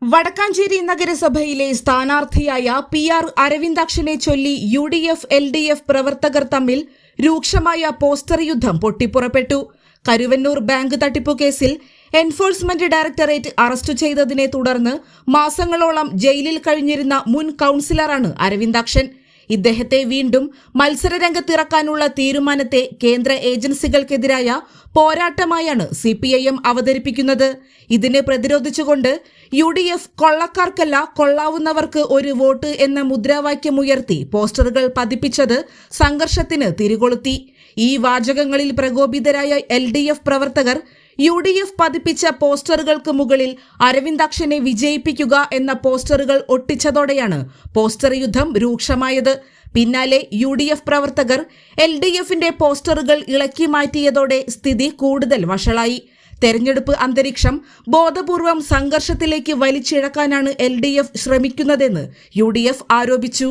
വടക്കാഞ്ചേരി നഗരസഭയിലെ സ്ഥാനാർത്ഥിയായ PR അരവിന്ദാക്ഷനെ ചൊല്ലി UDF LDF പ്രവർത്തകർ തമ്മിൽ രൂക്ഷമായ പോസ്റ്റർ യുദ്ധം പൊട്ടിപ്പുറപ്പെട്ടു. കരുവന്നൂർ ബാങ്ക് തട്ടിപ്പു കേസിൽ എൻഫോഴ്സ്മെന്റ് ഡയറക്ടറേറ്റ് അറസ്റ്റ് ചെയ്തതിനെ തുടർന്ന് മാസങ്ങളോളം ജയിലിൽ കഴിഞ്ഞിരുന്ന മുൻ കൌൺസിലറാണ് അരവിന്ദാക്ഷൻ. ഇദ്ദേഹത്തെ വീണ്ടും മത്സരരംഗത്തിറക്കാനുള്ള തീരുമാനത്തെ കേന്ദ്ര ഏജൻസികൾക്കെതിരായ പോരാട്ടമായാണ് CPIM അവതരിപ്പിക്കുന്നത്. ഇതിനെ പ്രതിരോധിച്ചുകൊണ്ട് UDF കൊള്ളക്കാർക്കല്ല കൊള്ളാവുന്നവർക്ക് ഒരു വോട്ട് എന്ന മുദ്രാവാക്യമുയർത്തി പോസ്റ്ററുകൾ പതിപ്പിച്ചത് സംഘർഷത്തിന് തിരികൊളുത്തി. ഈ വാചകങ്ങളിൽ പ്രകോപിതരായ LDF പ്രവർത്തകർ UDF പതിപ്പിച്ച പോസ്റ്ററുകൾക്ക് മുകളിൽ അരവിന്ദാക്ഷനെ വിജയിപ്പിക്കുക എന്ന പോസ്റ്ററുകൾ ഒട്ടിച്ചതോടെയാണ് പോസ്റ്റർ യുദ്ധം രൂക്ഷമായത്. പിന്നാലെ UDF പ്രവർത്തകർ LDFന്റെ പോസ്റ്ററുകൾ ഇളക്കി മാറ്റിയതോടെ സ്ഥിതി കൂടുതൽ വഷളായി. തെരഞ്ഞെടുപ്പ് അന്തരീക്ഷം ബോധപൂർവം സംഘർഷത്തിലേക്ക് വലിച്ചിഴക്കാനാണ് LDF ശ്രമിക്കുന്നതെന്ന് UDF ആരോപിച്ചു.